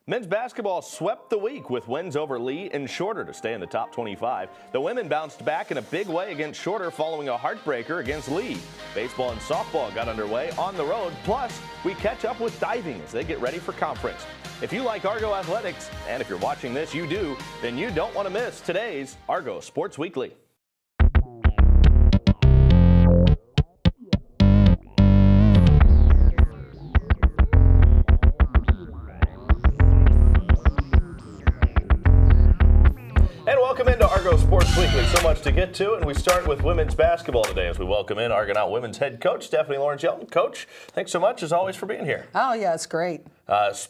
Men's basketball swept the week with wins over Lee and Shorter to stay in the top 25. The women bounced back in a big way against Shorter following a heartbreaker against Lee. Baseball and softball got underway on the road. Plus, we catch up with diving as they get ready for conference. If you like Argo athletics, and if you're watching this, you do, then you don't want to miss today's Argo Sports Weekly. Welcome into Argo Sports Weekly. So much to get to, and we start with women's basketball today as we welcome in Argonaut women's head coach Stephanie Lawrence Yelton. Coach, thanks so much as always for being here. Oh yeah, it's great.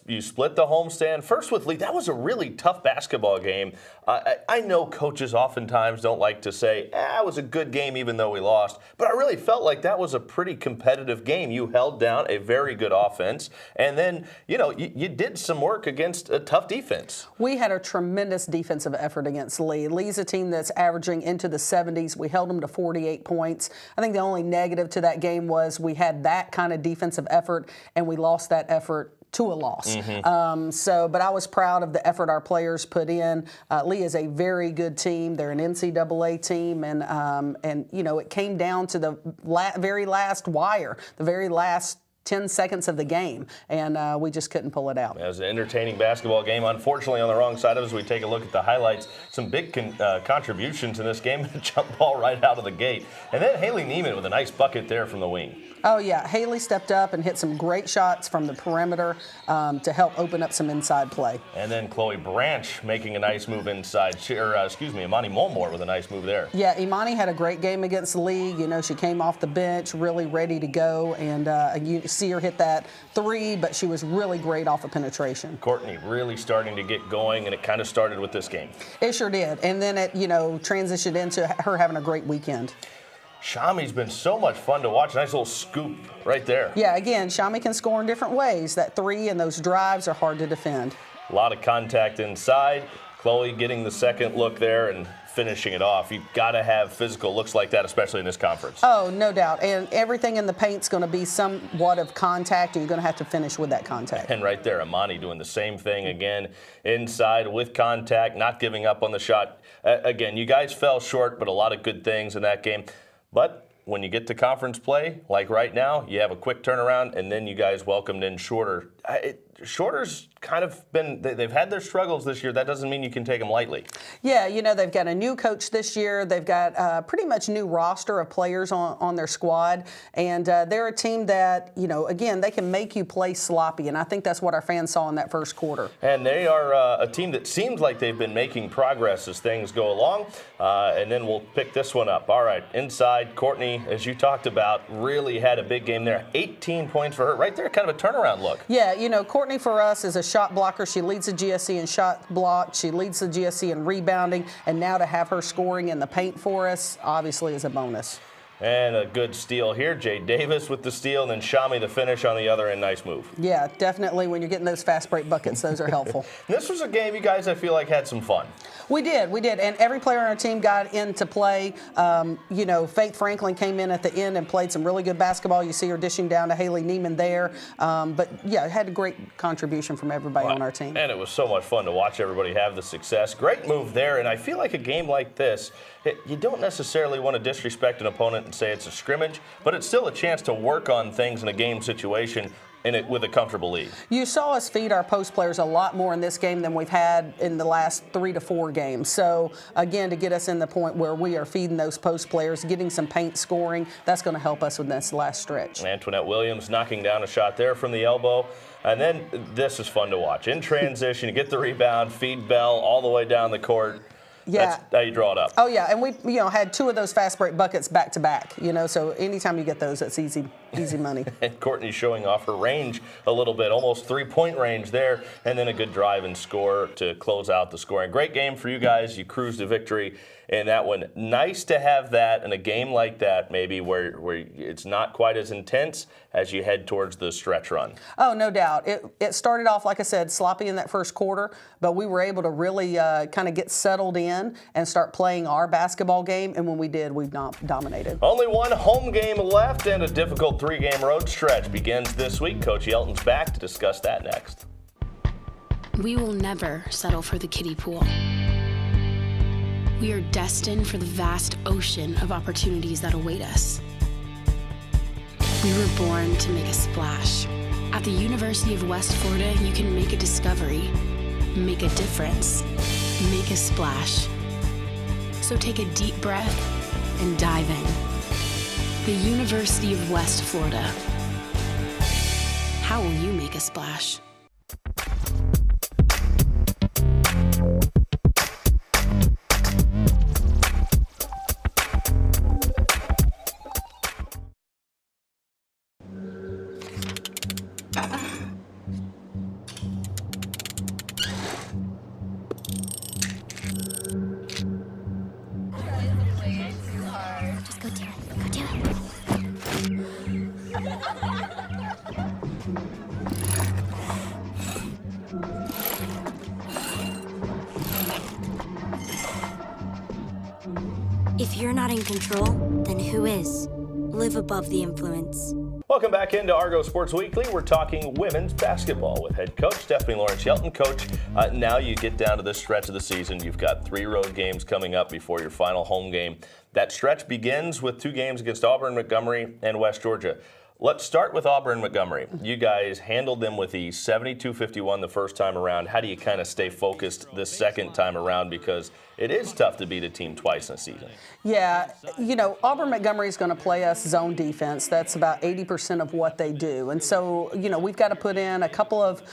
You split the homestand first with Lee. That was a really tough basketball game. I know coaches oftentimes don't like to say, it was a good game even though we lost, but I really felt like that was a pretty competitive game. You held down a very good offense, and then, you did some work against a tough defense. We had a tremendous defensive effort against Lee. Lee's a team that's averaging into the 70s. We held them to 48 points. I think the only negative to that game was we had that kind of defensive effort, and we lost that effort to a loss. But I was proud of the effort our players put in. Lee is a very good team. They're an NCAA team, and it came down to the very last wire, the very last 10 seconds of the game, and we just couldn't pull it out. It was an entertaining basketball game. Unfortunately, on the wrong side of us, we take a look at the highlights. Some big contributions in this game. Jump ball right out of the gate. And then Haley Neiman with a nice bucket there from the wing. Oh, yeah. Haley stepped up and hit some great shots from the perimeter to help open up some inside play. And then Chloe Branch making a nice move inside. Imani Molmore with a nice move there. Yeah, Imani had a great game against Lee. She came off the bench really ready to go, and you see her hit that three, but she was really great off of penetration. Courtney really starting to get going, and it kind of started with this game. It sure did. And then it, transitioned into her having a great weekend. Shami's been so much fun to watch. Nice little scoop right there. Yeah, again, Shami can score in different ways. That three and those drives are hard to defend. A lot of contact inside. Chloe getting the second look there and finishing it off. You've got to have physical looks like that, especially in this conference. Oh, no doubt. And everything in the paint's going to be somewhat of contact, and you're going to have to finish with that contact. And right there, Imani doing the same thing again, inside with contact, not giving up on the shot. Again, you guys fell short, but a lot of good things in that game. But when you get to conference play, like right now, you have a quick turnaround, and then you guys welcomed in Shorter. Shorter's kind of they've had their struggles this year. That doesn't mean you can take them lightly. Yeah, they've got a new coach this year. They've got a pretty much new roster of players on their squad. And they're a team that, again, they can make you play sloppy. And I think that's what our fans saw in that first quarter. And they are a team that seems like they've been making progress as things go along. And then we'll pick this one up. All right, inside, Courtney, as you talked about, really had a big game there. 18 points for her. Right there, kind of a turnaround look. Yeah, Courtney for us is a shot blocker. She leads the GSC in shot block. She leads the GSC in rebounding. And now to have her scoring in the paint for us, obviously, is a bonus. And a good steal here. Jay Davis with the steal, and then Shami the finish on the other end. Nice move. Yeah, definitely. When you're getting those fast break buckets, those are helpful. This was a game you guys, I feel like, had some fun. We did. And every player on our team got into play. Faith Franklin came in at the end and played some really good basketball. You see her dishing down to Haley Neiman there. It had a great contribution from everybody on our team. And it was so much fun to watch everybody have the success. Great move there. And I feel like a game like this, you don't necessarily want to disrespect an opponent and say it's a scrimmage, but it's still a chance to work on things in a game situation with a comfortable lead. You saw us feed our post players a lot more in this game than we've had in the last 3 to 4 games. So, again, to get us in the point where we are feeding those post players, getting some paint scoring, that's going to help us with this last stretch. Antoinette Williams knocking down a shot there from the elbow. And then this is fun to watch. In transition, you get the rebound, feed Bell all the way down the court. Yeah. That's how you draw it up. Oh, yeah, and we had 2 of those fast break buckets back to back, so anytime you get those, that's easy money. And Courtney showing off her range a little bit, almost 3-point range there, and then a good drive and score to close out the scoring. Great game for you guys. You cruised to victory in that one. Nice to have that in a game like that, maybe where it's not quite as intense as you head towards the stretch run. Oh, no doubt. It started off, like I said, sloppy in that first quarter, but we were able to really kind of get settled in and start playing our basketball game, and when we did, we dominated. Only one home game left, and a difficult 3-game road stretch begins this week. Coach Yelton's back to discuss that next. We will never settle for the kiddie pool. We are destined for the vast ocean of opportunities that await us. We were born to make a splash. At the University of West Florida, you can make a discovery, make a difference, make a splash. So take a deep breath and dive in. The University of West Florida. How will you make a splash? Just go do it. Go do it. If you're not in control, then who is? Live above the influence. Welcome back into Argo Sports Weekly. We're talking women's basketball with head coach Stephanie Lawrence Yelton. Coach, now you get down to this stretch of the season. You've got 3 road games coming up before your final home game. That stretch begins with 2 games against Auburn, Montgomery, and West Georgia. Let's start with Auburn, Montgomery. You guys handled them with ease, 72-51 the first time around. How do you kind of stay focused this second time around? Because it is tough to beat a team twice in a season. Yeah, you know, Auburn Montgomery is going to play us zone defense. That's about 80% of what they do. And so, you know, we've got to put in a couple of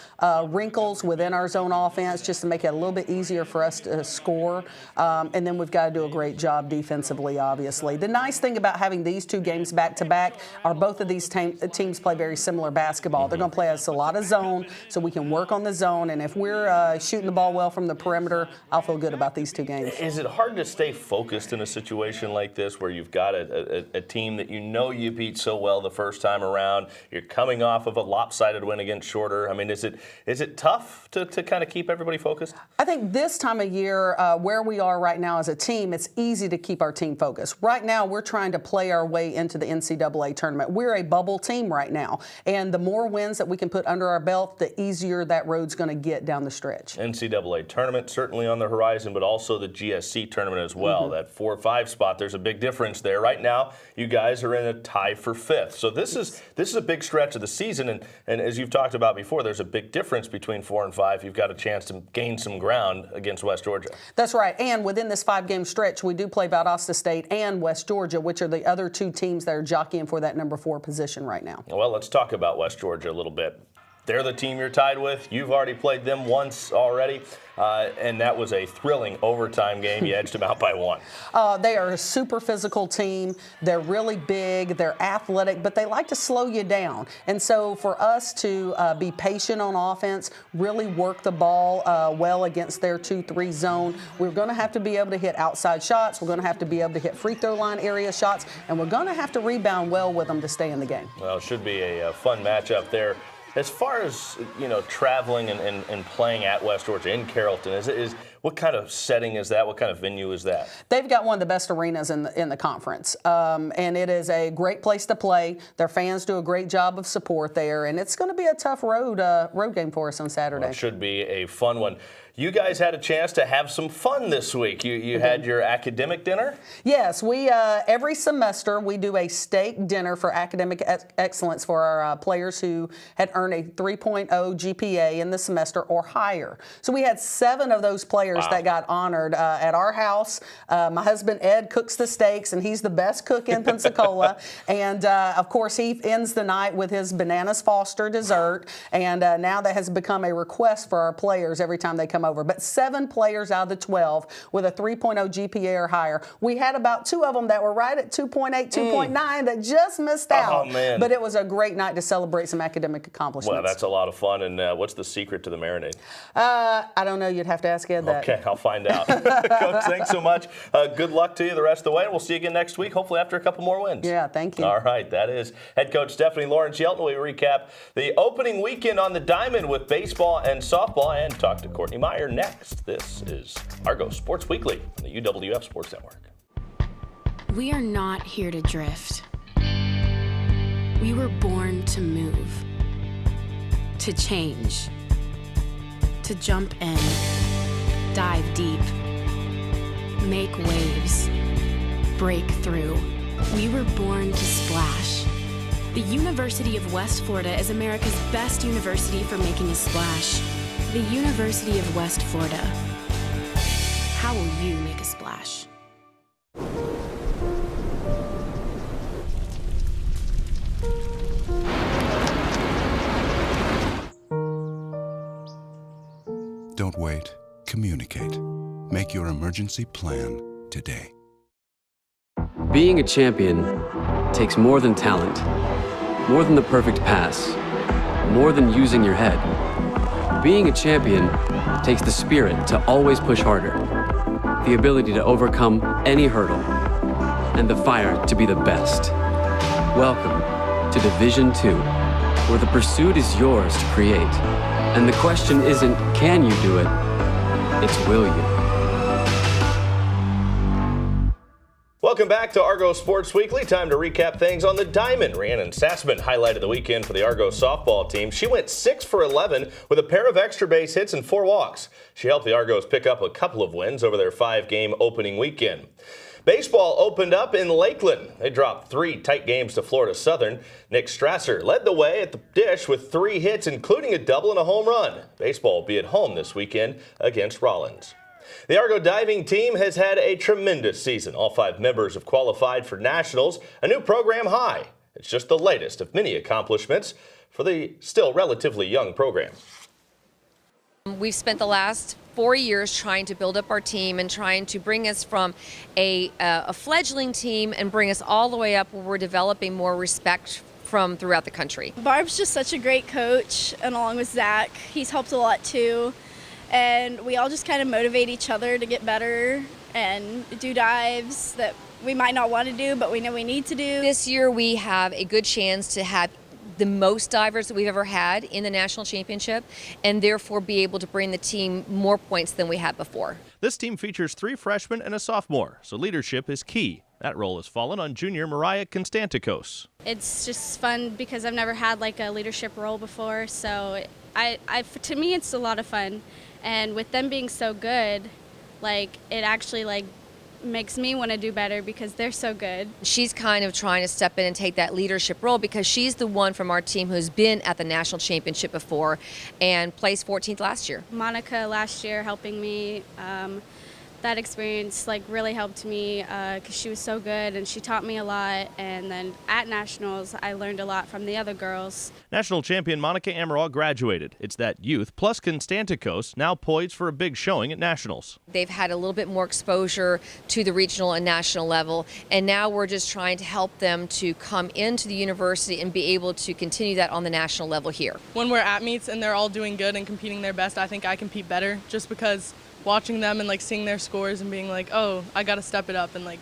wrinkles within our zone offense just to make it a little bit easier for us to score. And then we've got to do a great job defensively, obviously. The nice thing about having these 2 games back-to-back are both of these teams play very similar basketball. They're going to play us a lot of zone so we can work on the zone. And if we're shooting the ball well from the perimeter, I'll feel good about these 2 games. Is it hard to stay focused in a situation like this where you've got a team that you know you beat so well the first time around? You're coming off of a lopsided win against Shorter. I mean, is it tough to kind of keep everybody focused? I think this time of year, where we are right now as a team, it's easy to keep our team focused. Right now, we're trying to play our way into the NCAA tournament. We're a bubble team right now, and the more wins that we can put under our belt, the easier that road's going to get down the stretch. NCAA tournament certainly on the horizon, but also the GSC tournament as well. That 4 or 5 spot, there's a big difference there. Right now, you guys are in a tie for 5th. So this is a big stretch of the season, and as you've talked about before, there's a big difference between 4 and 5. You've got a chance to gain some ground against West Georgia. That's right, and within this 5-game stretch, we do play Valdosta State and West Georgia, which are the other 2 teams that are jockeying for that number 4 position right now. Well, let's talk about West Georgia a little bit. They're the team you're tied with. You've already played them once already, and that was a thrilling overtime game. You edged them out by 1. They are a super physical team. They're really big. They're athletic, but they like to slow you down. And so for us to be patient on offense, really work the ball well against their 2-3 zone, we're going to have to be able to hit outside shots. We're going to have to be able to hit free throw line area shots, and we're going to have to rebound well with them to stay in the game. Well, it should be a fun matchup there. As far as, you know, traveling and playing at West Georgia in Carrollton, what kind of setting is that? What kind of venue is that? They've got one of the best arenas in the conference, and it is a great place to play. Their fans do a great job of support there, and it's going to be a tough road game for us on Saturday. Well, it should be a fun one. You guys had a chance to have some fun this week. You had your academic dinner? Yes, we every semester we do a steak dinner for academic excellence for our players who had earned a 3.0 GPA in the semester or higher. So we had 7 of those players that got honored at our house. My husband Ed cooks the steaks, and he's the best cook in Pensacola. And of course, he ends the night with his Bananas Foster dessert. And now that has become a request for our players every time they come over. But 7 players out of the 12 with a 3.0 GPA or higher. We had about 2 of them that were right at 2.8, 2.9 that just missed out. Oh, man. But it was a great night to celebrate some academic accomplishments. Well, that's a lot of fun. And what's the secret to the marinade? I don't know. You'd have to ask Ed that. Okay, I'll find out. Coach, thanks so much. Good luck to you the rest of the way. And we'll see you again next week, hopefully after a couple more wins. Yeah, thank you. All right, that is head coach Stephanie Lawrence Yelton. We recap the opening weekend on the Diamond with baseball and softball and talk to Courtney Meyer next. This is Argo Sports Weekly on the UWF Sports Network. We are not here to drift. We were born to move, to change, to jump in, dive deep, make waves, break through. We were born to splash. The University of West Florida is America's best university for making a splash. The University of West Florida. How will you make a splash? Don't wait. Communicate. Make your emergency plan today. Being a champion takes more than talent, more than the perfect pass, more than using your head. Being a champion takes the spirit to always push harder, the ability to overcome any hurdle, and the fire to be the best. Welcome to Division II, where the pursuit is yours to create. And the question isn't, can you do it? It's, will you? Welcome back to Argos Sports Weekly. Time to recap things on the diamond. Rhiannon Sassman highlighted the weekend for the Argos softball team. She went 6 for 11 with a pair of extra base hits and 4 walks. She helped the Argos pick up a couple of wins over their 5-game opening weekend. Baseball opened up in Lakeland. They dropped 3 tight games to Florida Southern. Nick Strasser led the way at the dish with 3 hits, including a double and a home run. Baseball will be at home this weekend against Rollins. The Argo diving team has had a tremendous season. All 5 members have qualified for nationals, a new program high. It's just the latest of many accomplishments for the still relatively young program. We've spent the last 4 years trying to build up our team and trying to bring us from a fledgling team and bring us all the way up where we're developing more respect from throughout the country. Barb's just such a great coach, and along with Zach, he's helped a lot too. And we all just kind of motivate each other to get better and do dives that we might not want to do, but we know we need to do. This year we have a good chance to have the most divers that we've ever had in the national championship, and therefore be able to bring the team more points than we had before. This team features 3 freshmen and a sophomore, so leadership is key. That role has fallen on junior Mariah Constantikos. It's just fun because I've never had like a leadership role before, so to me it's a lot of fun. And with them being so good, like it actually like makes me want to do better because they're so good. She's kind of trying to step in and take that leadership role because she's the one from our team who's been at the national championship before and placed 14th last year. Monica last year helping me, that experience like really helped me because she was so good and she taught me a lot. And then at nationals, I learned a lot from the other girls. National champion Monica Amaral graduated. It's that youth plus Constantikos now poised for a big showing at nationals. They've had a little bit more exposure to the regional and national level, and now we're just trying to help them to come into the university and be able to continue that on the national level here. When we're at meets and they're all doing good and competing their best, I think I compete better just because watching them and like seeing their scores and being like, oh, I got to step it up, and like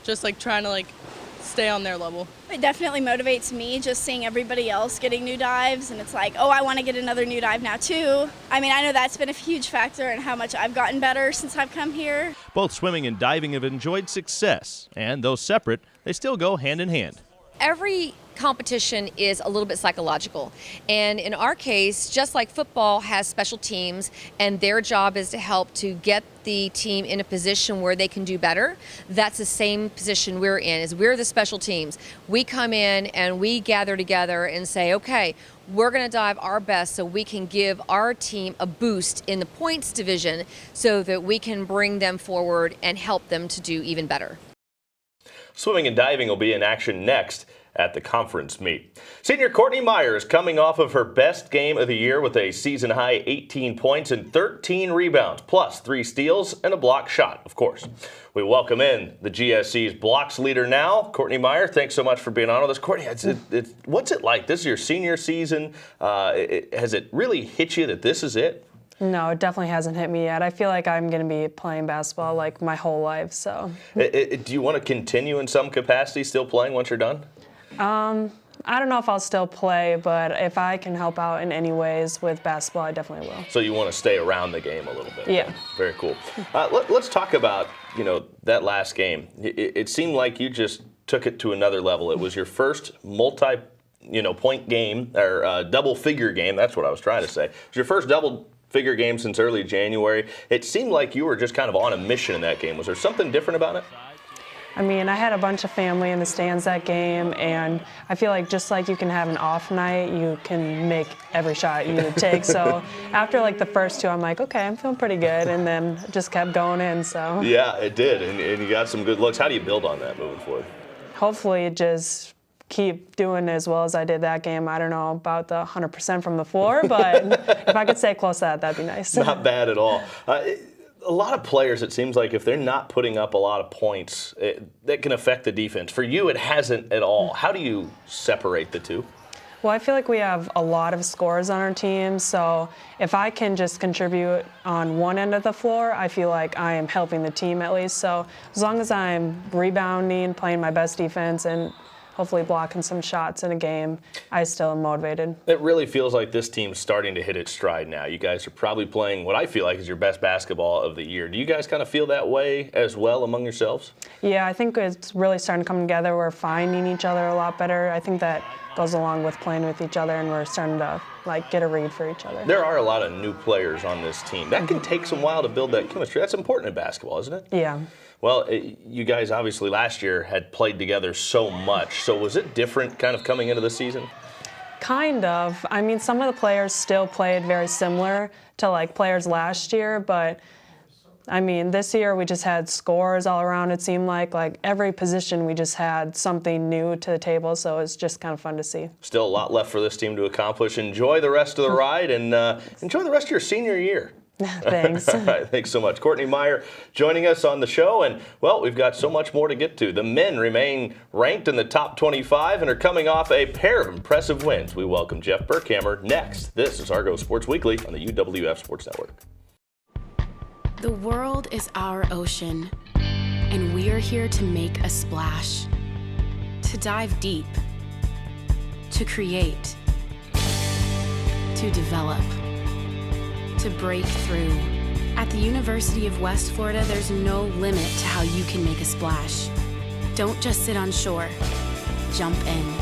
just like trying to like stay on their level. It definitely motivates me just seeing everybody else getting new dives, and it's like, oh, I want to get another new dive now too. I mean, I know that's been a huge factor in how much I've gotten better since I've come here. Both swimming and diving have enjoyed success, and though separate, they still go hand in hand. Every competition is a little bit psychological, and in our case, just like football has special teams and their job is to help to get the team in a position where they can do better, that's the same position we're in. Is we're the special teams. We come in and we gather together and say, okay, we're going to dive our best so we can give our team a boost in the points division so that we can bring them forward and help them to do even better. Swimming and diving will be in action next at the conference meet. Senior Courtney Meyer is coming off of her best game of the year with a season-high 18 points and 13 rebounds, plus 3 steals and a block shot, of course. We welcome in the GSC's blocks leader now, Courtney Meyer. Thanks so much for being on with us. Courtney, what's it like? This is your senior season. Has it really hit you that this is it? No, it definitely hasn't hit me yet. I feel like I'm going to be playing basketball like my whole life. So, do you want to continue in some capacity still playing once you're done? I don't know if I'll still play, but if I can help out in any ways with basketball, I definitely will. So you want to stay around the game a little bit? Yeah. Very cool. Let's talk about that last game. It seemed like you just took it to another level. It was your first point game or double-figure game. That's what I was trying to say. It was your first double six-figure game since early January. It seemed like you were just kind of on a mission in that game. Was there something different about it? I mean, I had a bunch of family in the stands that game, and I feel like just like you can have an off night, you can make every shot you take. So after like the first two, I'm like, okay, I'm feeling pretty good, and then just kept going in. So yeah, it did, and you got some good looks. How do you build on that moving forward? Hopefully, just keep doing as well as I did that game. I don't know about the 100% from the floor, but if I could stay close to that, that'd be nice. Not bad at all. A lot of players, it seems like if they're not putting up a lot of points, that can affect the defense. For you, it hasn't at all. How do you separate the two? Well, I feel like we have a lot of scorers on our team, so if I can just contribute on one end of the floor, I feel like I am helping the team at least. So as long as I'm rebounding, playing my best defense, and hopefully blocking some shots in a game, I still am motivated. It really feels like this team's starting to hit its stride now. You guys are probably playing what I feel like is your best basketball of the year. Do you guys kind of feel that way as well among yourselves? Yeah, I think it's really starting to come together. We're finding each other a lot better. I think that goes along with playing with each other, and we're starting to like get a read for each other. There are a lot of new players on this team. That can take some while to build that chemistry. That's important in basketball, isn't it? Yeah. Well, you guys obviously last year had played together so much. So was it different kind of coming into the season? Kind of. I mean, some of the players still played very similar to like players last year, but I mean, this year we just had scores all around. It seemed like every position we just had something new to the table, so it's just kind of fun to see. Still a lot left for this team to accomplish. Enjoy the rest of the ride and enjoy the rest of your senior year. Thanks. All right, thanks so much. Courtney Meyer joining us on the show, and, well, we've got so much more to get to. The men remain ranked in the top 25 and are coming off a pair of impressive wins. We welcome Jeff Burkhamer next. This is Argo Sports Weekly on the UWF Sports Network. The world is our ocean, and we are here to make a splash, to dive deep, to create, to develop, to break through. At the University of West Florida, there's no limit to how you can make a splash. Don't just sit on shore, jump in.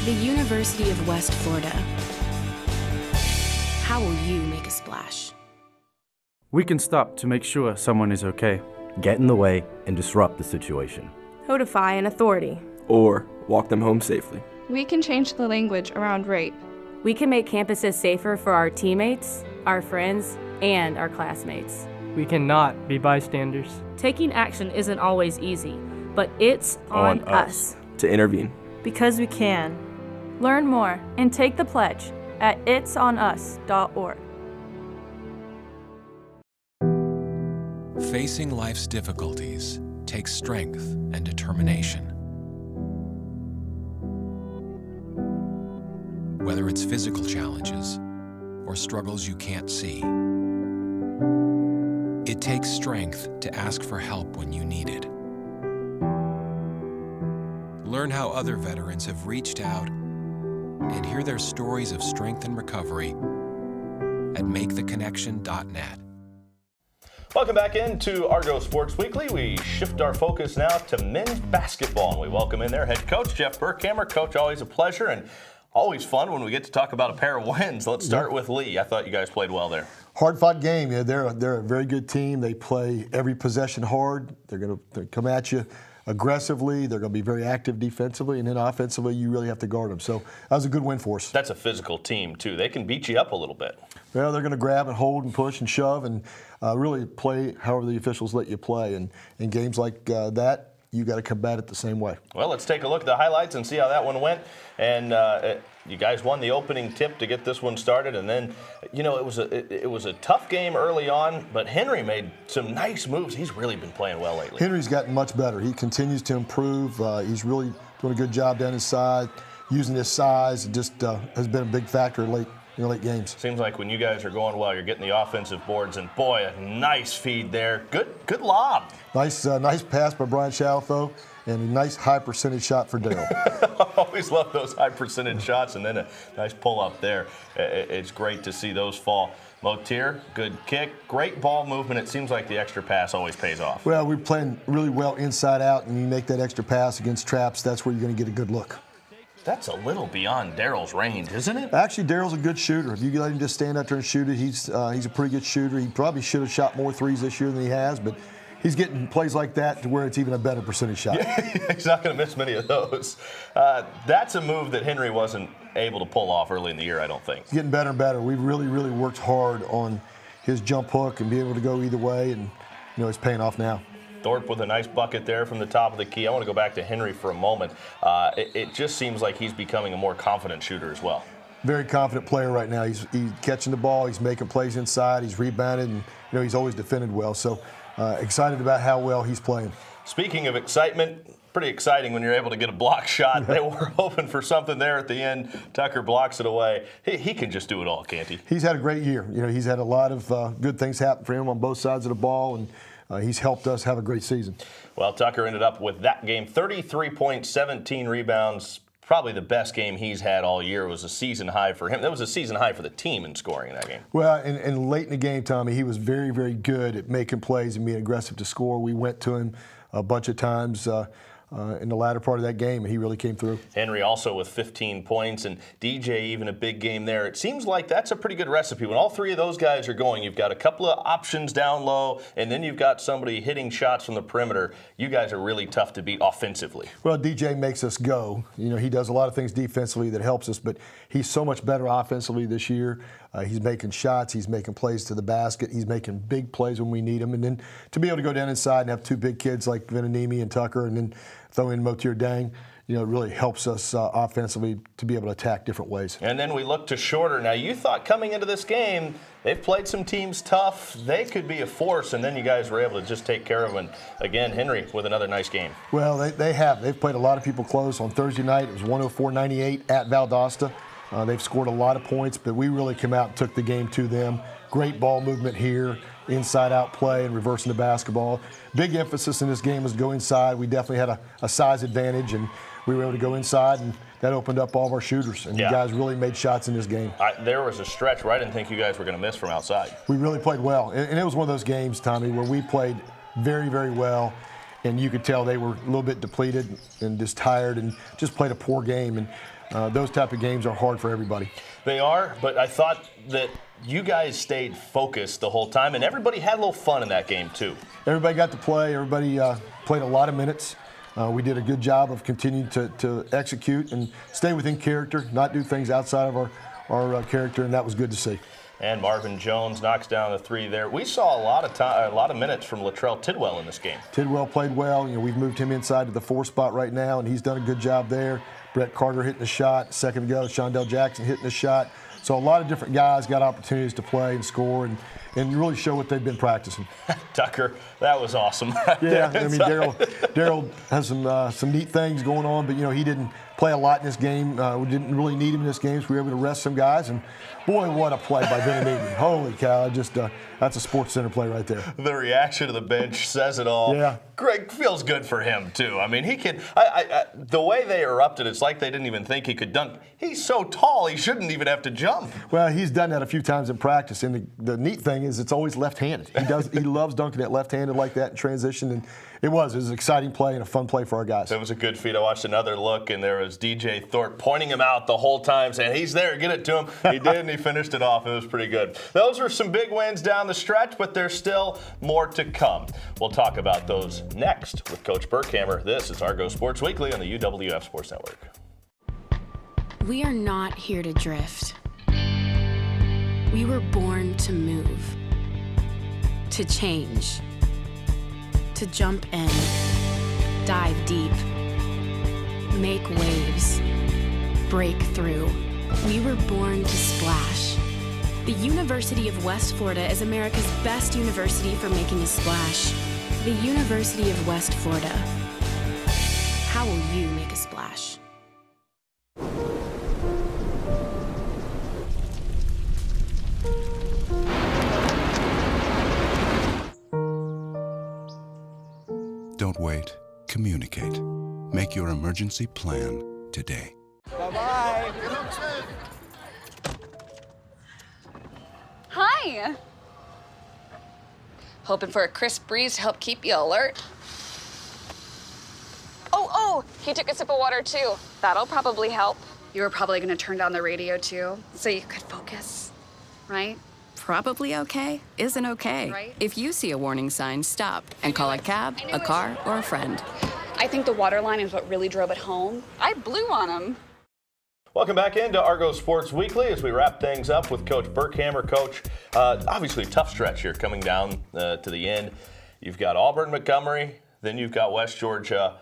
The University of West Florida. How will you make a splash? We can stop to make sure someone is okay. Get in the way and disrupt the situation. Codify an authority. Or walk them home safely. We can change the language around rape. We can make campuses safer for our teammates, our friends, and our classmates. We cannot be bystanders. Taking action isn't always easy, but it's on us to intervene. Because we can. Learn more and take the pledge at itsonus.org. Facing life's difficulties takes strength and determination. Whether it's physical challenges or struggles you can't see, it takes strength to ask for help when you need it. Learn how other veterans have reached out and hear their stories of strength and recovery at maketheconnection.net. Welcome back into Argo Sports Weekly. We shift our focus now to men's basketball, and we welcome in their head coach, Jeff Burkhamer. Coach, always a pleasure and always fun when we get to talk about a pair of wins. Let's start with Lee. I thought you guys played well there. Hard-fought game. Yeah, they're a very good team. They play every possession hard. They're going to come at you aggressively. They're going to be very active defensively, and then offensively, you really have to guard them. So that was a good win for us. That's a physical team, too. They can beat you up a little bit. Well, they're going to grab and hold and push and shove and really play however the officials let you play. And in games like that, you got to combat it the same way. Well, let's take a look at the highlights and see how that one went. And you guys won the opening tip to get this one started, and then, you know, it was a tough game early on, but Henry made some nice moves. He's really been playing well lately. Henry's gotten much better. He continues to improve. He's really doing a good job down his side, using his size. It just has been a big factor late games. Seems like when you guys are going well, you're getting the offensive boards, and boy, a nice feed there. Good lob. Nice pass by Brian Shalfo, and a nice high percentage shot for Dale. Always love those high percentage shots, and then a nice pull up there. It's great to see those fall. Motier, good kick, great ball movement. It seems like the extra pass always pays off. Well, we're playing really well inside out, and you make that extra pass against traps, that's where you're going to get a good look. That's a little beyond Daryl's range, isn't it? Actually, Daryl's a good shooter. If you let him just stand out there and shoot it, he's a pretty good shooter. He probably should have shot more threes this year than he has, but he's getting plays like that to where it's even a better percentage shot. Yeah, he's not going to miss many of those. That's a move that Henry wasn't able to pull off early in the year, I don't think. He's getting better and better. We've really, really worked hard on his jump hook and being able to go either way, and it's paying off now. Thorpe with a nice bucket there from the top of the key. I want to go back to Henry for a moment. It just seems like he's becoming a more confident shooter as well. Very confident player right now. He's catching the ball. He's making plays inside. He's rebounded, and he's always defended well. So excited about how well he's playing. Speaking of excitement, pretty exciting when you're able to get a block shot. They were hoping for something there at the end. Tucker blocks it away. He can just do it all, can't he? He's had a great year. He's had a lot of good things happen for him on both sides of the ball, and he's helped us have a great season. Well, Tucker ended up with that game, 33 points, 17 rebounds. Probably the best game he's had all year. It was a season high for him. That was a season high for the team in scoring in that game. Well, and late in the game, Tommy, he was very, very good at making plays and being aggressive to score. We went to him a bunch of times in the latter part of that game, and he really came through. Henry also with 15 points, and DJ even a big game there. It seems like that's a pretty good recipe. When all three of those guys are going, you've got a couple of options down low, and then you've got somebody hitting shots from the perimeter. You guys are really tough to beat offensively. Well, DJ makes us go. He does a lot of things defensively that helps us, but he's so much better offensively this year. He's making shots. He's making plays to the basket. He's making big plays when we need him. And then to be able to go down inside and have two big kids like Venanimi and Tucker, and then throw in Motir Dang, it really helps us offensively to be able to attack different ways. And then we look to Shorter. Now, you thought coming into this game, they've played some teams tough. They could be a force, and then you guys were able to just take care of them. Again, Henry with another nice game. Well, they have. They've played a lot of people close. On Thursday night, it was 104-98 at Valdosta. They've scored a lot of points, but we really came out and took the game to them. Great ball movement here, inside-out play and reversing the basketball. Big emphasis in this game was to go inside. We definitely had a size advantage, and we were able to go inside, and that opened up all of our shooters. And you guys really made shots in this game. There was a stretch where I didn't think you guys were going to miss from outside. We really played well. And it was one of those games, Tommy, where we played very, very well. And you could tell they were a little bit depleted and just tired and just played a poor game. And those type of games are hard for everybody. They are, but I thought that you guys stayed focused the whole time, and everybody had a little fun in that game, too. Everybody got to play. Everybody played a lot of minutes. We did a good job of continuing to execute and stay within character, not do things outside of our character, and that was good to see. And Marvin Jones knocks down the three there. We saw a lot of minutes from Latrell Tidwell in this game. Tidwell played well. We've moved him inside to the 4 spot right now, and he's done a good job there. Brett Carter hitting the shot. A second ago, Shondell Jackson hitting the shot. So a lot of different guys got opportunities to play and score and really show what they've been practicing. Tucker, that was awesome. Yeah, I mean, Daryl has some neat things going on, but, he didn't play a lot in this game. We didn't really need him in this game, so we were able to rest some guys. And, boy, what a play by Venanimi. Holy cow, that's a Sports Center play right there. The reaction of the bench says it all. Yeah. Greg, feels good for him, too. I mean, he can the way they erupted, it's like they didn't even think he could dunk. He's so tall, he shouldn't even have to jump. Well, he's done that a few times in practice, and the neat thing is it's always left-handed. He loves dunking it left-handed like that in transition, and it was an exciting play and a fun play for our guys. It was a good feed. I watched another look, and there was DJ Thorpe pointing him out the whole time, saying, he's there, get it to him. He did, and he finished it off. It was pretty good. Those were some big wins down the stretch, but there's still more to come. We'll talk about those next with Coach Burkhamer. This is Argo Sports Weekly on the UWF Sports Network. We are not here to drift. We were born to move, to change, to jump in, dive deep, make waves, break through. We were born to splash. The University of West Florida is America's best university for making a splash. The University of West Florida. How will you make a splash? Don't wait. Communicate. Make your emergency plan today. Bye-bye. Hi. Hoping for a crisp breeze to help keep you alert. Oh, Oh, he took a sip of water too. That'll probably help. You were probably gonna turn down the radio too, so you could focus, right? Probably okay isn't okay. Right. If you see a warning sign, stop and call a cab, a car, or a friend. I think the water line is what really drove it home. I blew on him. Welcome back into Argo Sports Weekly as we wrap things up with Coach Burkhamer. Coach, obviously tough stretch here coming down to the end. You've got Auburn, Montgomery, then you've got West Georgia.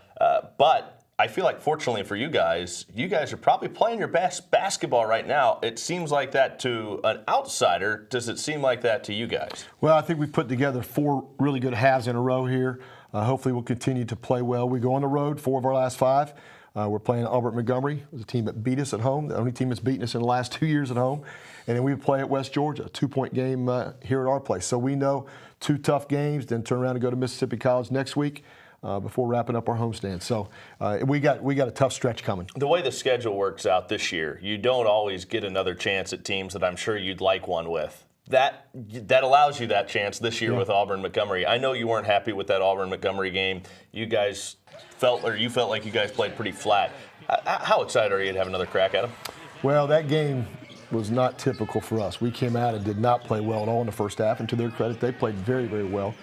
But I feel like fortunately for you guys are probably playing your best basketball right now. It seems like that to an outsider. Does it seem like that to you guys? Well, I think we've put together 4 really good halves in a row here. Hopefully we'll continue to play well. We go on the road 4 of our last 5. We're playing Auburn Montgomery. It was a team that beat us at home, the only team that's beaten us in the last 2 years at home. And then we play at West Georgia, a 2-point game here at our place. So we know 2 tough games, then turn around and go to Mississippi College next week before wrapping up our homestand. So we got a tough stretch coming. The way the schedule works out this year, you don't always get another chance at teams that I'm sure you'd like one with. That allows you that chance this year with Auburn Montgomery. I know you weren't happy with that Auburn Montgomery game. You felt like you guys played pretty flat. How excited are you to have another crack at them? Well, that game was not typical for us. We came out and did not play well at all in the first half, and to their credit, they played very, very well.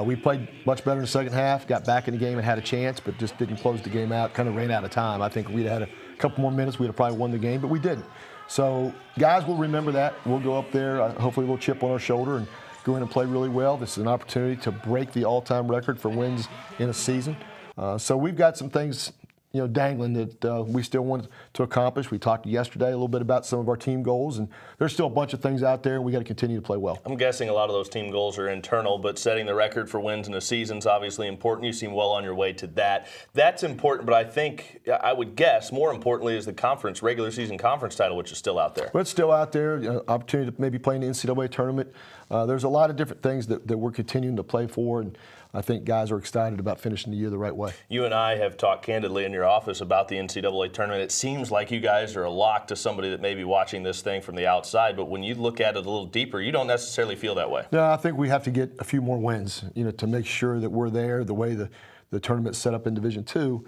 We played much better in the second half, got back in the game and had a chance, but just didn't close the game out, kind of ran out of time. I think if we'd had a couple more minutes, we'd have probably won the game, but we didn't. So guys will remember that. We'll go up there, hopefully we'll chip on our shoulder and go in and play really well. This is an opportunity to break the all-time record for wins in a season. So we've got some things, dangling that we still want to accomplish. We talked yesterday a little bit about some of our team goals, and there's still a bunch of things out there, and we got to continue to play well. I'm guessing a lot of those team goals are internal, but setting the record for wins in a season is obviously important. You seem well on your way to that. That's important, but I think, I would guess, more importantly is the regular season conference title, which is still out there. Well, it's still out there, opportunity to maybe play in the NCAA tournament. There's a lot of different things that we're continuing to play for, and I think guys are excited about finishing the year the right way. You and I have talked candidly in your office about the NCAA tournament. It seems like you guys are a lock to somebody that may be watching this thing from the outside, but when you look at it a little deeper, you don't necessarily feel that way. No, I think we have to get a few more wins, to make sure that we're there. The way the tournament's set up in Division II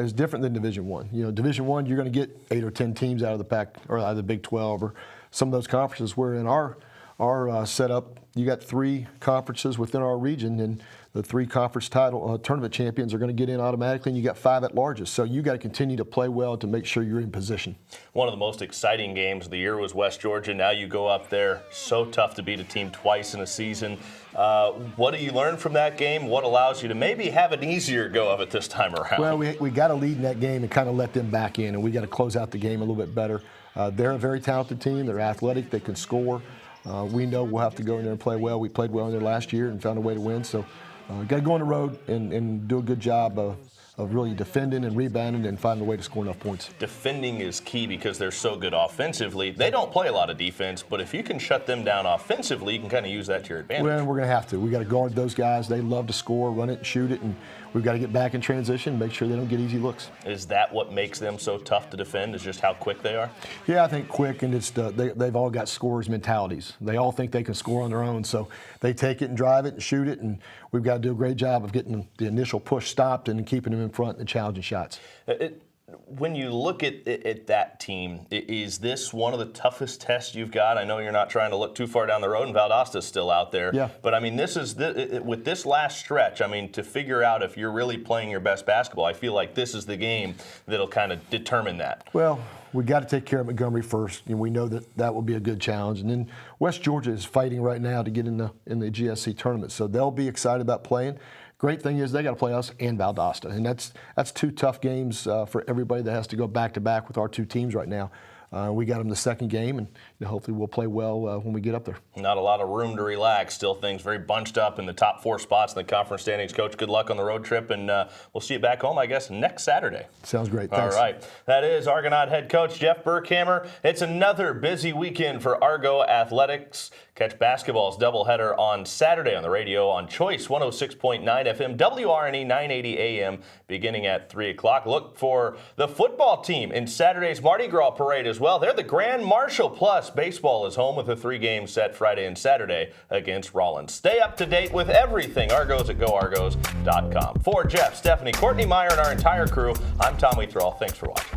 is different than Division I. Division I, you're going to get 8 or 10 teams out of the pack, or out of the Big 12, or some of those conferences. Where in our setup, you got 3 conferences within our region, and the 3 conference tournament champions are going to get in automatically, and you got 5 at-larges. So you got to continue to play well to make sure you're in position. One of the most exciting games of the year was West Georgia. Now you go up there. So tough to beat a team twice in a season. What do you learn from that game? What allows you to maybe have an easier go of it this time around? Well, we got to lead in that game and kind of let them back in, and we got to close out the game a little bit better. They're a very talented team. They're athletic. They can score. We know we'll have to go in there and play well. We played well in there last year and found a way to win. So got to go on the road and do a good job of really defending and rebounding and finding a way to score enough points. Defending is key because they're so good offensively. They don't play a lot of defense, but if you can shut them down offensively, you can kind of use that to your advantage. Well, we're going to have to. We got to guard those guys. They love to score, run it, and shoot it, and we've got to get back in transition, make sure they don't get easy looks. Is that what makes them so tough to defend, is just how quick they are? Yeah, I think quick, and it's they've all got scorers' mentalities. They all think they can score on their own, so they take it and drive it and shoot it, and we've got to do a great job of getting the initial push stopped and keeping them in front and challenging shots. When you look at that team, is this one of the toughest tests you've got? I know you're not trying to look too far down the road, and Valdosta's still out there. Yeah. But, I mean, with this last stretch, I mean, to figure out if you're really playing your best basketball, I feel like this is the game that'll kind of determine that. Well, we got to take care of Montgomery first, and we know that will be a good challenge. And then West Georgia is fighting right now to get in the GSC tournament, so they'll be excited about playing. Great thing is they got to play us and Valdosta, and that's 2 tough games for everybody that has to go back-to-back with our 2 teams right now. We got them the second game, and hopefully we'll play well when we get up there. Not a lot of room to relax. Still things very bunched up in the top 4 spots in the conference standings. Coach, good luck on the road trip, and we'll see you back home, I guess, next Saturday. Sounds great. Thanks. All right. That is Argonaut head coach Jeff Burkhamer. It's another busy weekend for Argo Athletics. Catch basketball's doubleheader on Saturday on the radio on Choice 106.9 FM, WRNE 980 AM, beginning at 3 o'clock. Look for the football team in Saturday's Mardi Gras parade as as well. They're the Grand Marshal. Plus, baseball is home with a 3-game set Friday and Saturday against Rollins. Stay up to date with everything Argos at GoArgos.com. For Jeff, Stephanie, Courtney Meyer, and our entire crew, I'm Tom Wheatraw. Thanks for watching.